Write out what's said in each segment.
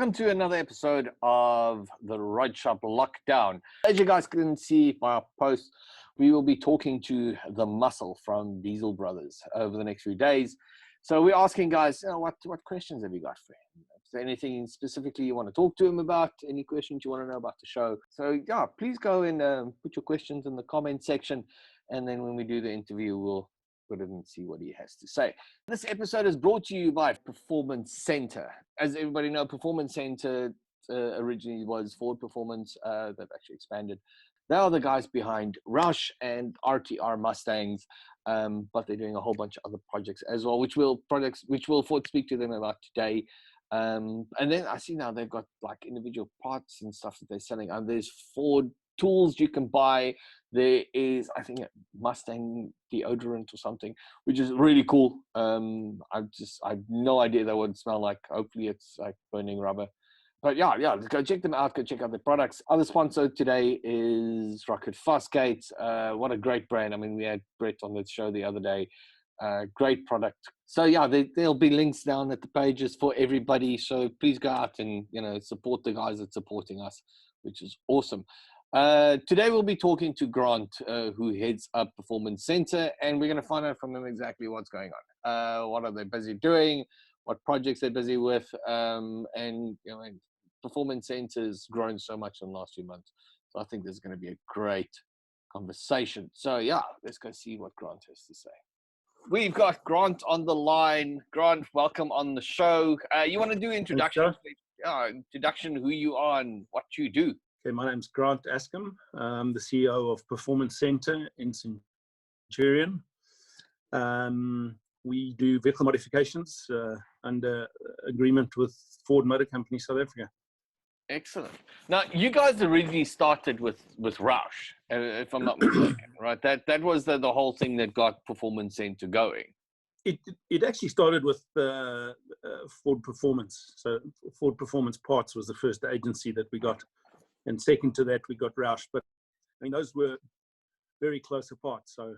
welcome to another episode of the Ride Shop Lockdown. As you guys can see by our post, we will be talking to the Muscle from Diesel Brothers over the next few days. So we're asking guys, what questions have you got for him? Is there anything specifically you want to talk to him about? Any questions you want to know about the show? So yeah, please go and put your questions in the comment section. And then when we do the interview, we'll put it and see what he has to say. This episode is brought to you by Performance Center. As everybody knows, Performance Center originally was Ford Performance. They've actually expanded. They are the guys behind Roush and RTR Mustangs, but they're doing a whole bunch of other projects as well, which we'll speak to them about today. And then I see now they've got like individual parts and stuff that they're selling. There's Ford tools you can buy. There is, I think, a Mustang deodorant or something, which is really cool. I have no idea that would smell like. Hopefully it's like burning rubber. But yeah, go check them out. Go check out the products. Other sponsor today is Rocket Fosgate. What a great brand. I mean, we had Brett on the show the other day. Great product. So yeah, there'll be links down at the pages for everybody. So please go out and support the guys that's supporting us, which is awesome. Today we'll be talking to Grant, who heads up Performance Center, and we're going to find out from him exactly what's going on. What are they busy doing? What projects they're busy with? And Performance Center's grown so much in the last few months. So I think there's going to be a great conversation. So yeah, let's go see what Grant has to say. We've got Grant on the line. Grant, welcome on the show. You want to do introduction? Introduction, who you are and what you do. Okay, my name's Grant Askam. I'm the CEO of Performance Center in Centurion. We do vehicle modifications under agreement with Ford Motor Company South Africa. Excellent. Now, you guys originally started with Roush, if I'm not mistaken, right? That was the whole thing that got Performance Center going. It actually started with Ford Performance. So Ford Performance Parts was the first agency that we got. And second to that, we got Roush. But I mean, those were very close apart. So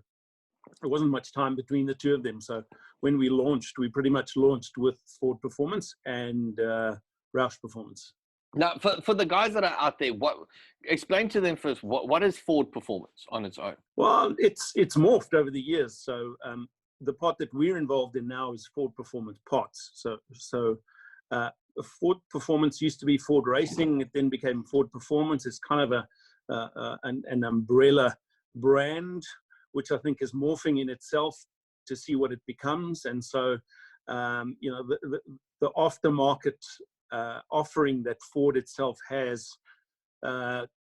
there wasn't much time between the two of them. So when we launched, we pretty much launched with Ford Performance and Roush Performance. Now, for the guys that are out there, explain to them first, what is Ford Performance on its own? Well, it's morphed over the years. So the part that we're involved in now is Ford Performance Parts. So Ford Performance used to be Ford Racing. It then became Ford Performance. It's kind of an umbrella brand, which I think is morphing in itself to see what it becomes. And so, the aftermarket offering that Ford itself has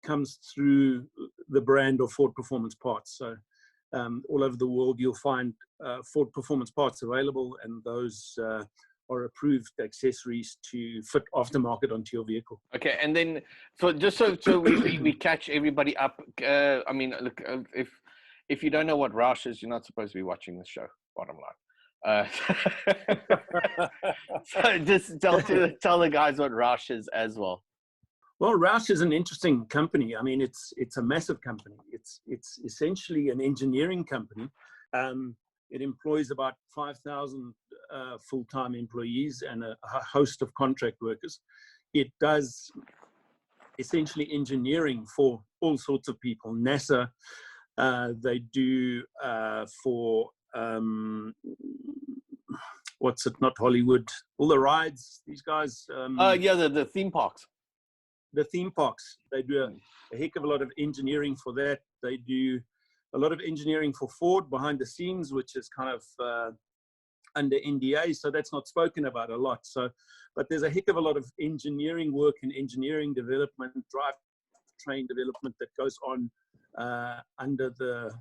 comes through the brand of Ford Performance Parts. So all over the world, you'll find Ford Performance Parts available, and those are approved accessories to fit aftermarket onto your vehicle. Okay, and then so we catch everybody up. I mean, look, if you don't know what Roush is, you're not supposed to be watching this show. Bottom line. So just tell the guys what Roush is as well. Well, Roush is an interesting company. I mean, it's a massive company. It's essentially an engineering company. It employs about 5,000 full-time employees and a host of contract workers. It does essentially engineering for all sorts of people. NASA, they do for, not Hollywood, all the rides, these guys. The theme parks. The theme parks, they do a heck of a lot of engineering for that. They do a lot of engineering for Ford behind the scenes, which is kind of under NDA, so that's not spoken about a lot. So, but there's a heck of a lot of engineering work and engineering development, drivetrain development that goes on under the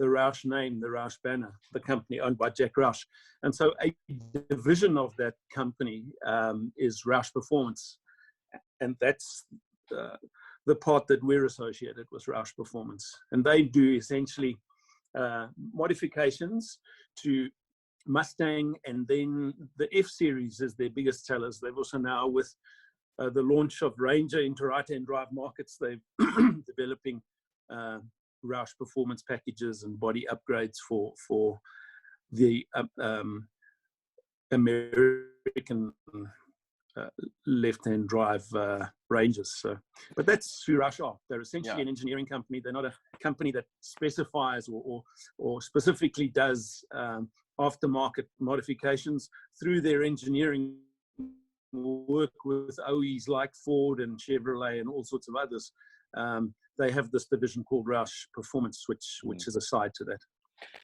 Roush name, the Roush banner, the company owned by Jack Roush. And so a division of that company is Roush Performance. And that's the part that we're associated with, Roush Performance. And they do essentially modifications to Mustang, and then the F-Series is their biggest sellers. They've also now, with the launch of Ranger into right-hand drive markets, they're developing Roush Performance packages and body upgrades for the American left-hand drive ranges. So, but that's who Roush are. They're essentially Yeah. an engineering company. They're not a company that specifies or specifically does aftermarket modifications. Through their engineering work with OEs like Ford and Chevrolet and all sorts of others, they have this division called Roush Performance, which is a side to that.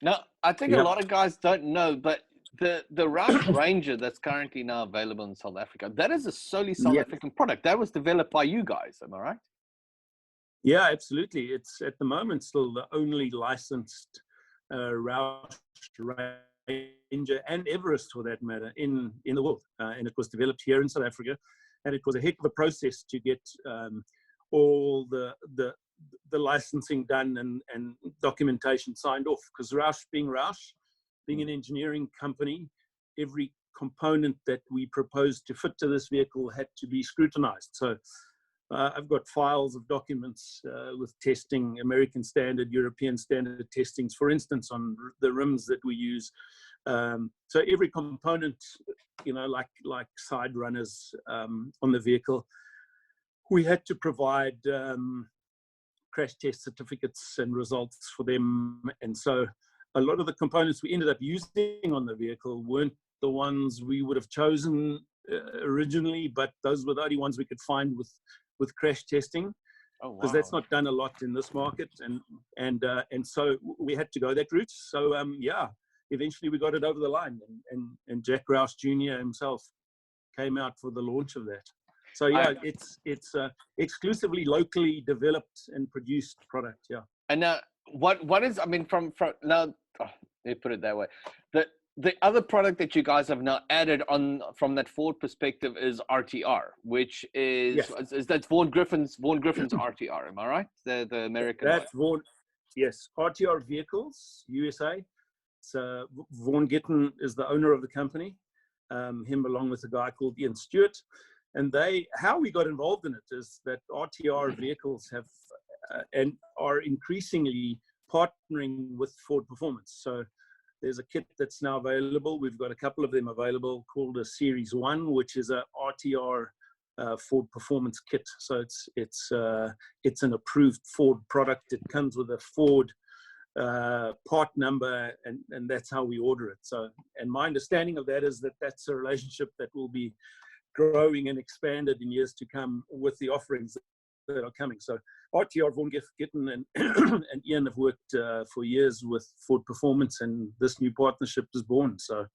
Now, I think a lot of guys don't know, but the Roush Ranger that's currently now available in South Africa, that is a solely South African product. That was developed by you guys, am I right? Yeah, absolutely. It's at the moment still the only licensed Roush Ranger and Everest, for that matter, in the world. And it was developed here in South Africa, and it was a heck of a process to get all the licensing done and documentation signed off. Because Roush, being an engineering company, every component that we proposed to fit to this vehicle had to be scrutinized. So I've got files of documents with testing, American standard, European standard testings, for instance, on the rims that we use. So every component, like side runners on the vehicle, we had to provide crash test certificates and results for them. And so a lot of the components we ended up using on the vehicle weren't the ones we would have chosen originally, but those were the only ones we could find with crash testing, because that's not done a lot in this market. And so we had to go that route. So eventually we got it over the line, and Jack Roush Jr. himself came out for the launch of that. So it's exclusively locally developed and produced product. Yeah. And now, what is, I mean, from now, let me put it that way. The other product that you guys have now added on from that Ford perspective is RTR, which is that's Vaughan Griffin's RTR. Am I right? The American. That's Vaughan. Yes, RTR Vehicles USA. So Vaughan Gittin is the owner of the company. Him along with a guy called Ian Stewart. And how we got involved in it is that RTR Vehicles have and are increasingly partnering with Ford Performance. So there's a kit that's now available. We've got a couple of them available called a Series 1, which is a RTR Ford Performance kit. So it's an approved Ford product. It comes with a Ford part number, and that's how we order it. So, and my understanding of that is that that's a relationship that will be growing and expanded in years to come with the offerings that are coming. So RTR, Vaughan Gittin and Ian have worked for years with Ford Performance, and this new partnership is born. So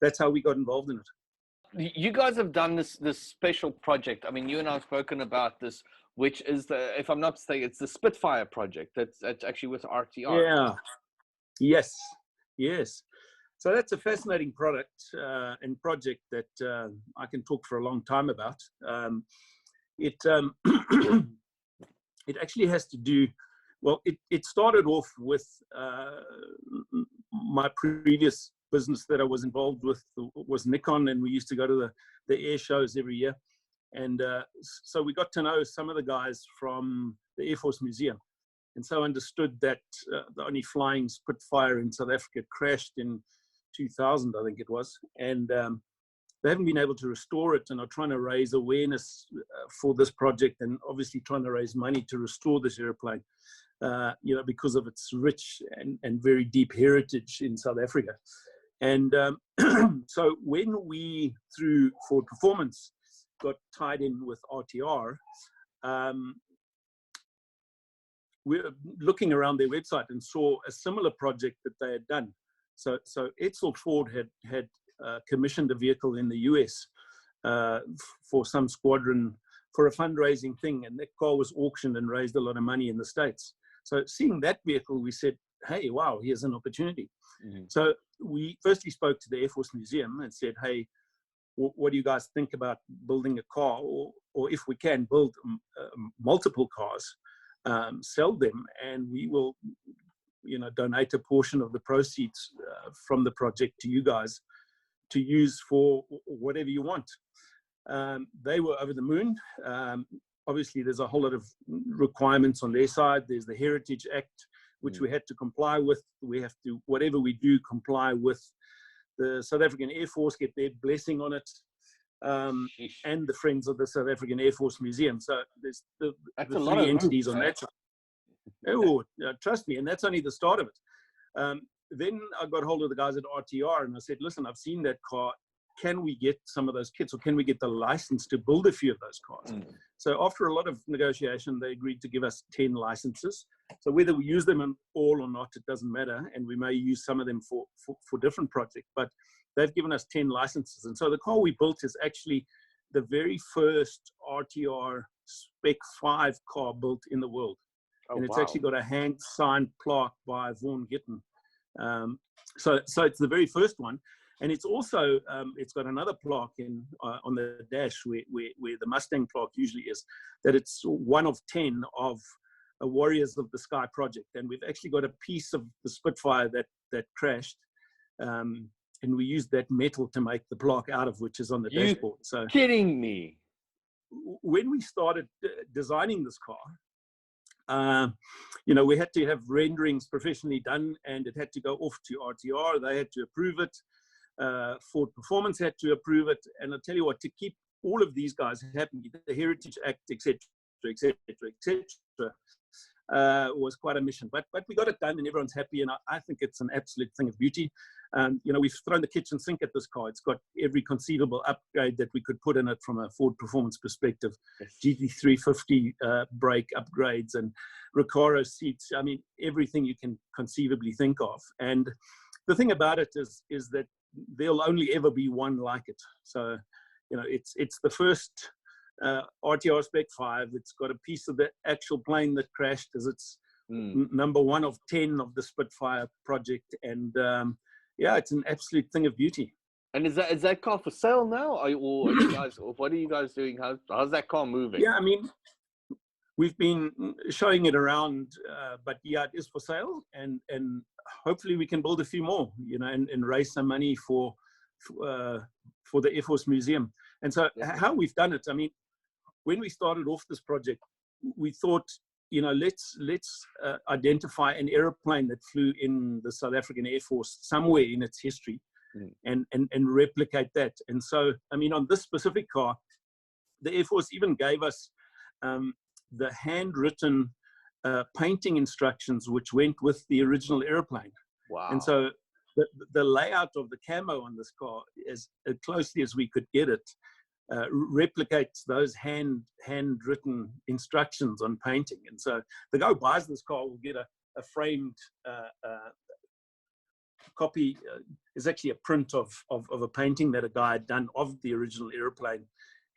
that's how we got involved in it. You guys have done this special project. I mean, you and I have spoken about this, which is if I'm not mistaken, it's the Spitfire project. That's actually with RTR. Yeah. Yes. So that's a fascinating product and project that I can talk for a long time about. It actually has to do, well, it started off with my previous business that I was involved with was Nikon, and we used to go to the air shows every year. And so we got to know some of the guys from the Air Force Museum, and so understood that the only flying Spitfire in South Africa crashed in 2000, I think it was, and they haven't been able to restore it, and are trying to raise awareness for this project, and obviously trying to raise money to restore this airplane, because of its rich and very deep heritage in South Africa. And so when we, through Ford Performance, got tied in with RTR, we were looking around their website and saw a similar project that they had done. So Edsel Ford had commissioned a vehicle in the US for some squadron for a fundraising thing, and that car was auctioned and raised a lot of money in the States. So seeing that vehicle, we said, hey, wow, here's an opportunity. Mm-hmm. So we firstly spoke to the Air Force Museum and said, hey, what do you guys think about building a car, or if we can build multiple cars, sell them, and we will donate a portion of the proceeds from the project to you guys to use for whatever you want. They were over the moon. Obviously, there's a whole lot of requirements on their side. There's the Heritage Act, which we had to comply with. We have to, whatever we do, comply with the South African Air Force, get their blessing on it. Sheesh. and the Friends of the South African Air Force Museum. So there's the That's a lot three of entities groups, on that side. Oh, trust me, and that's only the start of it. Then I got hold of the guys at RTR and I said, listen, I've seen that car. Can we get some of those kits, or can we get the license to build a few of those cars? So after a lot of negotiation, they agreed to give us 10 licenses. So whether we use them all or not, it doesn't matter. And we may use some of them for different projects, but they've given us 10 licenses. And so the car we built is actually the very first RTR Spec 5 car built in the world. And it's actually got a hand-signed plaque by Vaughan Gitton. So it's the very first one. And it's also, it's got another plaque on the dash where the Mustang plaque usually is, that it's one of 10 of a Warriors of the Sky project. And we've actually got a piece of the Spitfire that crashed. And we used that metal to make the plaque out of, which is on the dashboard. So kidding me. When we started designing this car, you know, we had to have renderings professionally done, and it had to go off to RTR. They had to approve it. Ford Performance had to approve it. And I'll tell you what, to keep all of these guys happy, the Heritage Act, etc., was quite a mission. But we got it done, and everyone's happy. And I think it's an absolute thing of beauty. You know, we've thrown the kitchen sink at this car. It's got every conceivable upgrade that we could put in it from a Ford Performance perspective. Yes. GT350 brake upgrades and Recaro seats. I mean, everything you can conceivably think of. And the thing about it is that there'll only ever be one like it. So, you know, it's the first RTR Spec 5. It's got a piece of the actual plane that crashed, as it's number 1 of 10 of the Spitfire project. And yeah, it's an absolute thing of beauty. And is that car for sale now? Or you guys, or what are you guys doing? How's that car moving? Yeah, I mean, we've been showing it around, but yeah, it is for sale, and hopefully we can build a few more, you know, and raise some money for the Air Force Museum. And so how we've done it, I mean, when we started off this project, we thought, you know, let's identify an airplane that flew in the South African Air Force somewhere in its history, and replicate that. And so, I mean, on this specific car, the Air Force even gave us the handwritten painting instructions which went with the original airplane. Wow. And so the layout of the camo on this car, as closely as we could get it, replicates those handwritten instructions on painting. And so the guy who buys this car will get a framed copy. Is actually a print of a painting that a guy had done of the original airplane,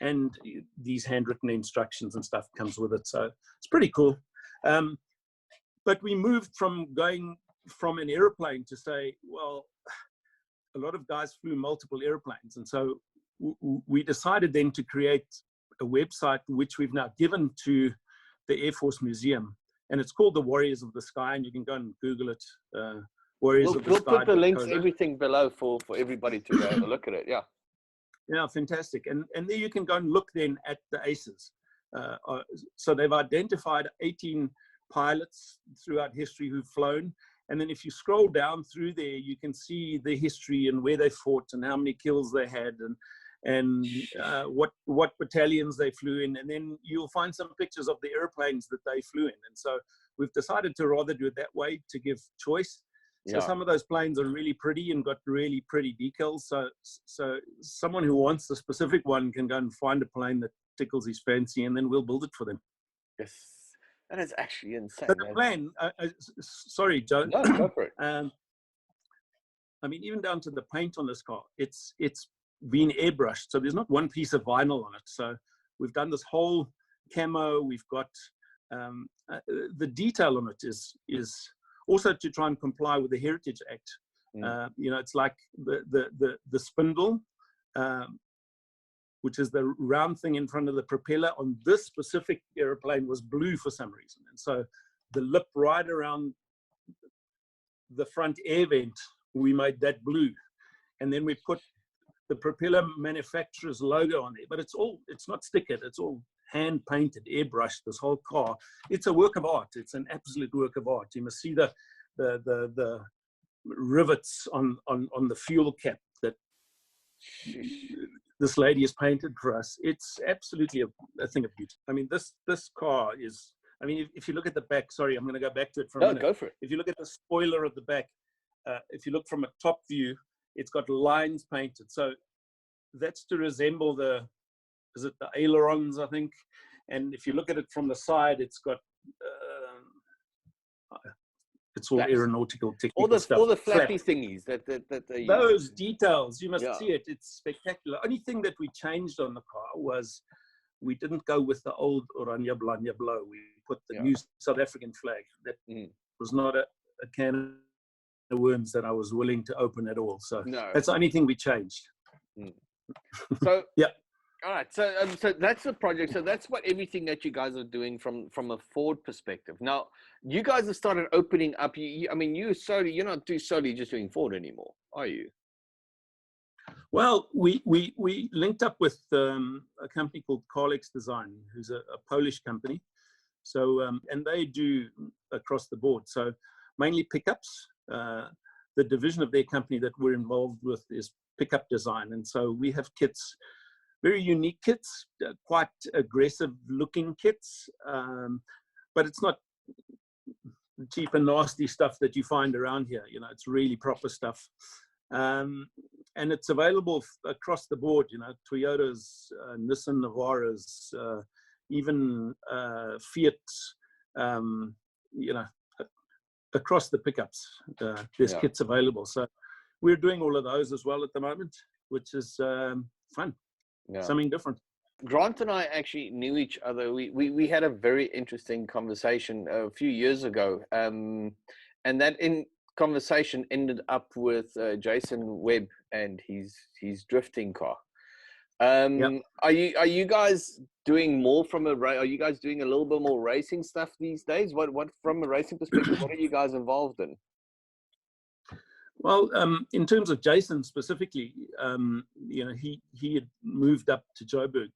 and these handwritten instructions and stuff comes with it. So it's pretty cool. But we moved from going from an airplane to say, well, a lot of guys flew multiple airplanes. And so we decided then to create a website, which we've now given to the Air Force Museum. And it's called the Warriors of the Sky. And you can go and Google it. Warriors of the Sky. We'll put the links, everything below for everybody to have a look at it. Yeah. Yeah, fantastic. And there you can go and look then at the ACEs. So they've identified 18 pilots throughout history who've flown. And then if you scroll down through there, you can see the history and where they fought and how many kills they had and what battalions they flew in. And then you'll find some pictures of the airplanes that they flew in. And so we've decided to rather do it that way to give choice. So some of those planes are really pretty and got really pretty decals. So someone who wants the specific one can go and find a plane that tickles his fancy, and then we'll build it for them. Yes, that is actually insane. But the plan, sorry, Joe. No, go for it. I mean, even down to the paint on this car, it's been airbrushed. So there's not one piece of vinyl on it. So we've done this whole camo. We've got the detail on it is also to try and comply with the Heritage Act. You know, it's like the spindle, which is the round thing in front of the propeller on this specific airplane, was blue for some reason. And so the lip right around the front air vent, we made that blue. And then we put the propeller manufacturer's logo on there. But it's not stickered, it's all hand painted, airbrushed, this whole car. It's a work of art. It's an absolute work of art. You must see the rivets on the fuel cap that this lady has painted for us. It's absolutely a thing of beauty. I mean, this car is, I mean, if you look at the back, sorry, I'm going to go back to it for a minute. Go for it. If you look at the spoiler at the back, if you look from a top view, it's got lines painted. So that's to resemble is it the ailerons, I think? And if you look at it from the side, it's got, it's all Flaps. Aeronautical technical stuff. All the flappy thingies that they those use. details, you must see it. It's spectacular. Only thing that we changed on the car was we didn't go with the old Oranje Blanje Blauw. We put the new South African flag. That was not a can of worms that I was willing to open at all. So that's the only thing we changed. So yeah. All right, so that's the project. So that's what everything that you guys are doing from a Ford perspective. Now, you guys have started opening up. I mean, you're not solely just doing Ford anymore, are you? Well, we linked up with a company called Carlex Design, who's a Polish company. So and they do across the board. So mainly pickups. The division of their company that we're involved with is pickup design, and so we have kits. Very unique kits, quite aggressive looking kits, but it's not cheap and nasty stuff that you find around here. You know, it's really proper stuff. And it's available across the board, you know, Toyotas, Nissan Navaras, even Fiat, you know, across the pickups, there's kits available. So we're doing all of those as well at the moment, which is fun. Something different. Grant and I actually knew each other. We had a very interesting conversation a few years ago, and that conversation ended up with Jason Webb and his drifting car. Are you guys doing more from are you guys doing a little bit more racing stuff these days? What from a racing perspective, what are you guys involved in? Well, in terms of Jason specifically, you know, he had moved up to Joburg.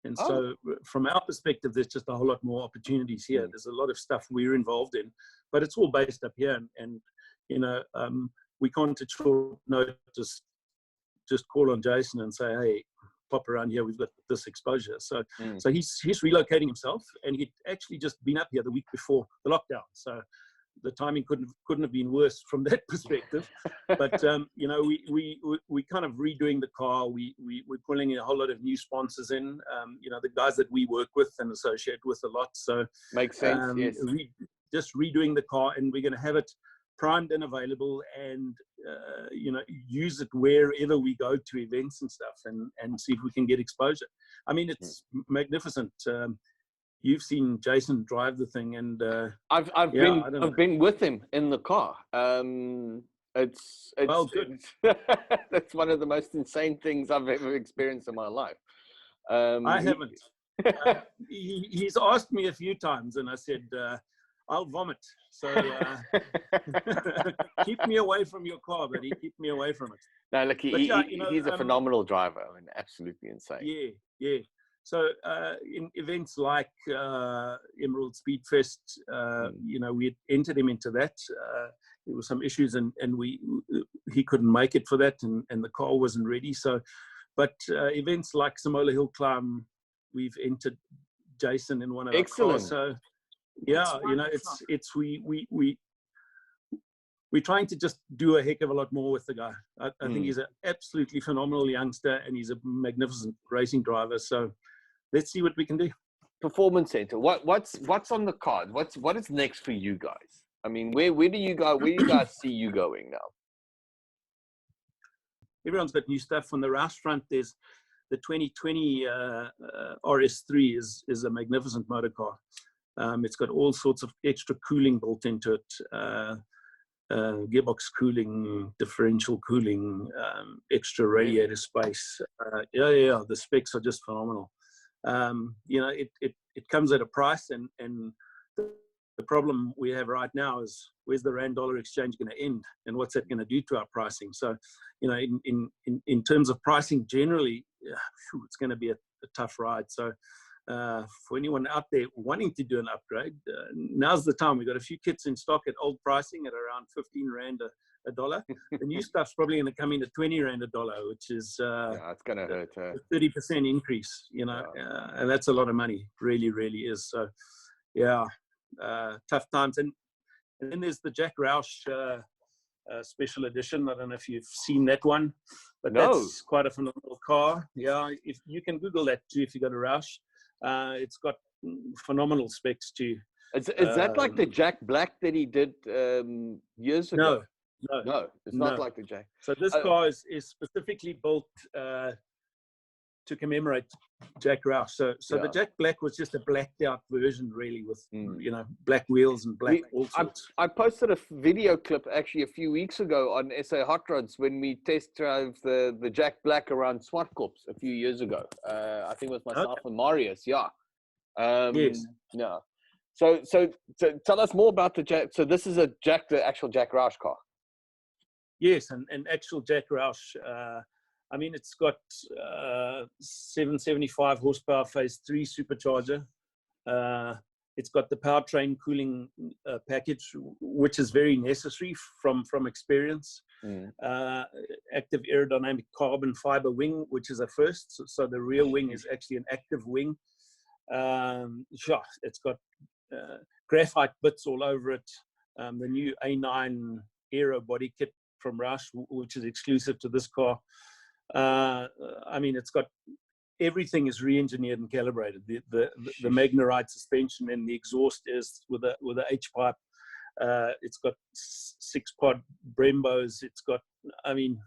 And so from our perspective, there's just a whole lot more opportunities here. There's a lot of stuff we're involved in, but it's all based up here. And you know, we can't at short notice just call on Jason and say, hey, pop around here, we've got this exposure. So so he's relocating himself, and he'd actually just been up here the week before the lockdown. So the timing couldn't have been worse from that perspective. But you know, we kind of redoing the car. We're pulling in a whole lot of new sponsors in. You know, the guys that we work with and associate with a lot. So makes sense. Yes. Just redoing the car, and we're going to have it primed and available, and you know, use it wherever we go to events and stuff, and see if we can get exposure. I mean, it's magnificent. You've seen Jason drive the thing, and I've been with him in the car. It's well, good. That's one of the most insane things I've ever experienced in my life. I haven't. He's asked me a few times, and I said, I'll vomit. So keep me away from your car, buddy. Keep me away from it. No, look, he's a phenomenal driver. I mean, absolutely insane. Yeah. So in events like Emerald Speedfest, you know, we had entered him into that. There were some issues, and he couldn't make it for that, and the car wasn't ready. So, but events like Samola Hill Climb, we've entered Jason in one of our cars. So yeah, you know, we're trying to just do a heck of a lot more with the guy. I think he's an absolutely phenomenal youngster, and he's a magnificent racing driver. So let's see what we can do. Performance Center. What's on the card? What is next for you guys? I mean, where do you guys see you going now? Everyone's got new stuff on the Roush front. There's the 2020 RS3 is a magnificent motor car. It's got all sorts of extra cooling built into it. Gearbox cooling, differential cooling, extra radiator space. Yeah, the specs are just phenomenal. You know, it comes at a price, and the problem we have right now is, where's the rand-dollar exchange going to end, and what's that going to do to our pricing? So, you know, in terms of pricing generally, it's going to be a tough ride. So for anyone out there wanting to do an upgrade, now's the time. We've got a few kits in stock at old pricing at around 15 Rand a dollar. The new stuff's probably going to come in at 20 Rand a dollar, which is it's going to hurt. A 30% increase, you know, and that's a lot of money. Really, really is. So, yeah, tough times. And then there's the Jack Roush special edition. I don't know if you've seen that one, but that's quite a phenomenal car. Yeah, if you can Google that too, if you got a Roush. It's got phenomenal specs too. Is that like the Jack Black that he did years ago? No, it's not like the Jack. So this car is specifically built to commemorate Jack Roush. So the Jack Black was just a blacked out version, really, with you know, black wheels and black all sorts. I posted a video clip actually a few weeks ago on SA Hot Rods when we test drove the Jack Black around Swartkops a few years ago. I think it was myself and Marius. Yeah. Yes. Yeah. So tell us more about the Jack. So this is the actual Jack Roush car. Yes, and actual Jack Roush. I mean, it's got 775 horsepower phase 3 supercharger. It's got the powertrain cooling package, which is very necessary from experience. Active aerodynamic carbon fiber wing, which is a first. So the rear wing is actually an active wing. It's got graphite bits all over it. The new A9 aero body kit from Roush, which is exclusive to this car. I mean, it's got everything is re-engineered and calibrated. The Magnerite suspension and the exhaust is with a H pipe. It's got 6-pod Brembos. It's got, I mean,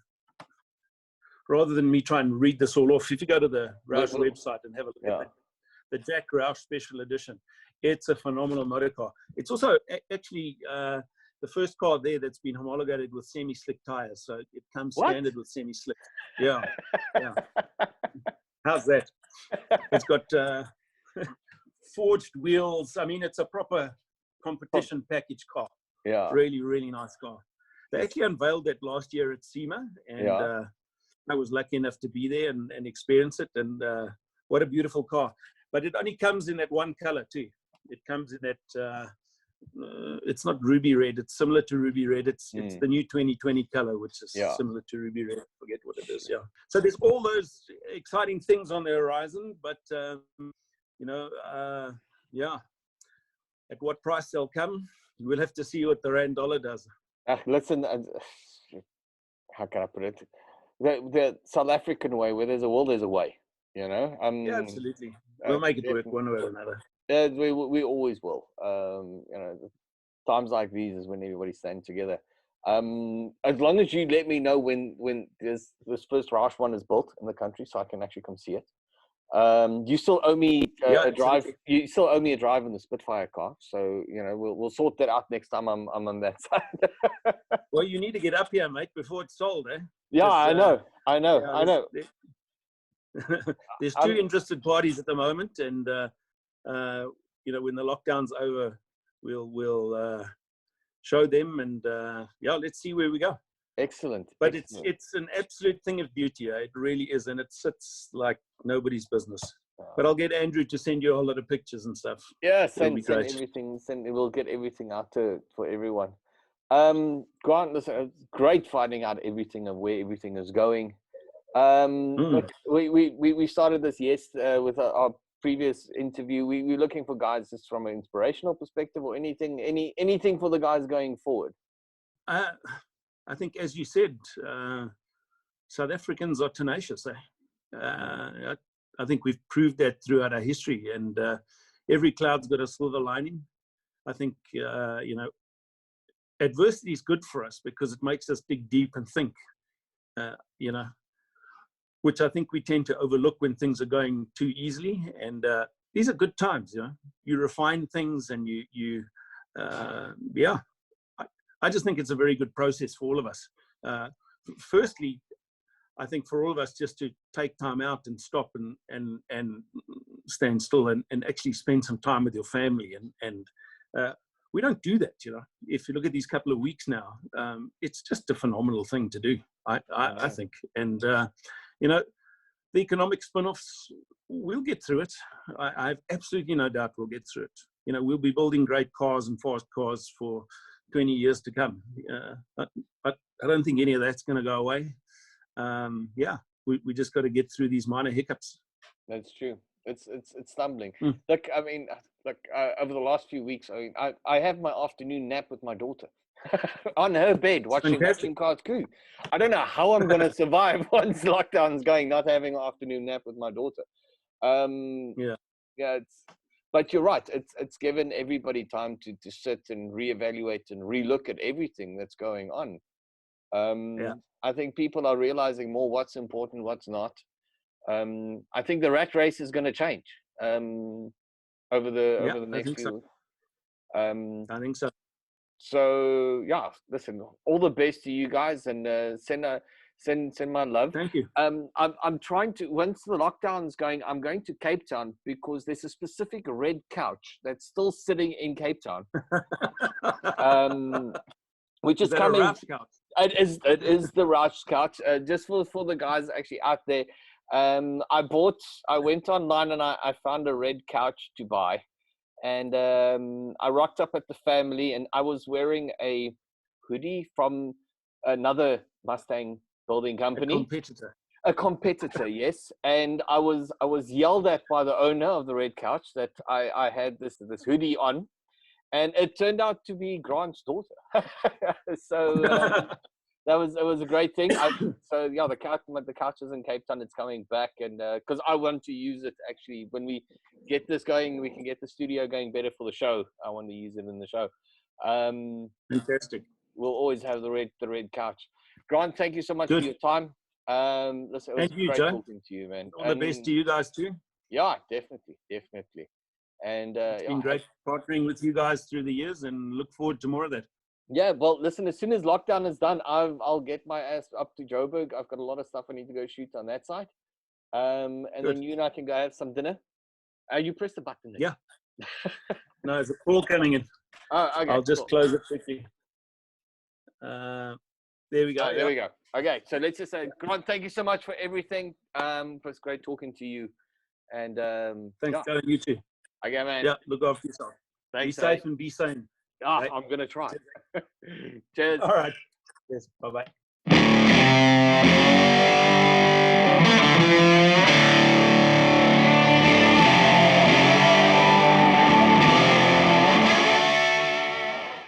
rather than me try and read this all off, if you go to the Roush website and have a look at the Jack Roush Special Edition, it's a phenomenal motor car. It's also actually the first car there that's been homologated with semi-slick tires, so it comes standard with semi-slick. Yeah. How's that? It's got forged wheels. I mean, it's a proper competition package car. Yeah. Really, really nice car. They actually unveiled that last year at SEMA, and I was lucky enough to be there and experience it. And what a beautiful car! But it only comes in that one color too. It comes in that. It's not ruby red. It's similar to ruby red. It's the new 2020 color, which is similar to ruby red. I forget what it is. Yeah. So there's all those exciting things on the horizon, but you know, at what price they'll come, we'll have to see what the rand dollar does. Listen, how can I put it? The South African way, where there's a will, there's a way. You know. Yeah, absolutely. We'll make it work one way or another. Yeah, we always will. You know, times like these is when everybody's standing together. As long as you let me know when this first Roush one is built in the country, so I can actually come see it. You still owe me a drive. You still owe me a drive in the Spitfire car. So you know we'll sort that out next time I'm on that side. Well, you need to get up here, mate, before it's sold, eh? Yeah, I know. There's two interested parties at the moment, and you know, when the lockdown's over, we'll show them, and let's see where we go. Excellent. But it's an absolute thing of beauty. It really is, and it sits like nobody's business. But I'll get Andrew to send you a whole lot of pictures and stuff. Yeah, send everything. We'll get everything out for everyone. Grant, listen, it's great finding out everything of where everything is going. We started this with our previous interview. We're looking for guys just from an inspirational perspective, or anything for the guys going forward. I think, as you said, South Africans are tenacious. I think we've proved that throughout our history, and every cloud's got a silver lining. I think you know, adversity is good for us because it makes us dig deep and think. You know, which I think we tend to overlook when things are going too easily. And these are good times, you know. You refine things, and I just think it's a very good process for all of us. Firstly, I think for all of us just to take time out and stop and stand still and actually spend some time with your family. And we don't do that, you know. If you look at these couple of weeks now, it's just a phenomenal thing to do, I think. And, you know, the economic spin-offs, we'll get through it. I have absolutely no doubt we'll get through it. You know, we'll be building great cars and fast cars for 20 years to come. But I don't think any of that's going to go away. Yeah, we just got to get through these minor hiccups. That's true. It's stumbling. Mm. Look, I mean, over the last few weeks, I mean, I have my afternoon nap with my daughter on her bed watching cars too. I don't know how I'm going to survive once lockdown's going, not having an afternoon nap with my daughter. Yeah. But you're right. It's given everybody time to sit and reevaluate and relook at everything that's going on. I think people are realizing more what's important, what's not. I think the rat race is going to change over the next few weeks. I think so. So yeah, listen, all the best to you guys, and send my love. Thank you. I'm trying to, once the lockdown's going, I'm going to Cape Town because there's a specific red couch that's still sitting in Cape Town. Which is coming. It is the Roush couch. Just for the guys actually out there. I went online and I found a red couch to buy, and I rocked up at the family, and I was wearing a hoodie from another Mustang building company. A competitor, yes. And I was yelled at by the owner of the red couch that I had this hoodie on, and it turned out to be Grant's daughter. So it was a great thing. So yeah, the couch is in Cape Town. It's coming back, and because I want to use it actually when we get this going, we can get the studio going better for the show. I want to use it in the show. Fantastic. We'll always have the red couch. Grant, thank you so much for your time. Listen, it was great talking to you, man. All the best to you guys too. Yeah, definitely. And it's been great partnering with you guys through the years, and look forward to more of that. Yeah, well, listen, as soon as lockdown is done, I'll get my ass up to Joburg. I've got a lot of stuff I need to go shoot on that side. And then you and I can go have some dinner. You press the button there. Yeah. No, there's a call coming in. Oh, okay. I'll just close it quickly. There we go. There we go. Okay, so let's just say, Grant, thank you so much for everything. It was great talking to you. And thanks, Joe. You too. Okay, man. Yeah, look after yourself. Thanks, be safe and be sane. Right? I'm going to try. Cheers. All right. Yes. Bye-bye.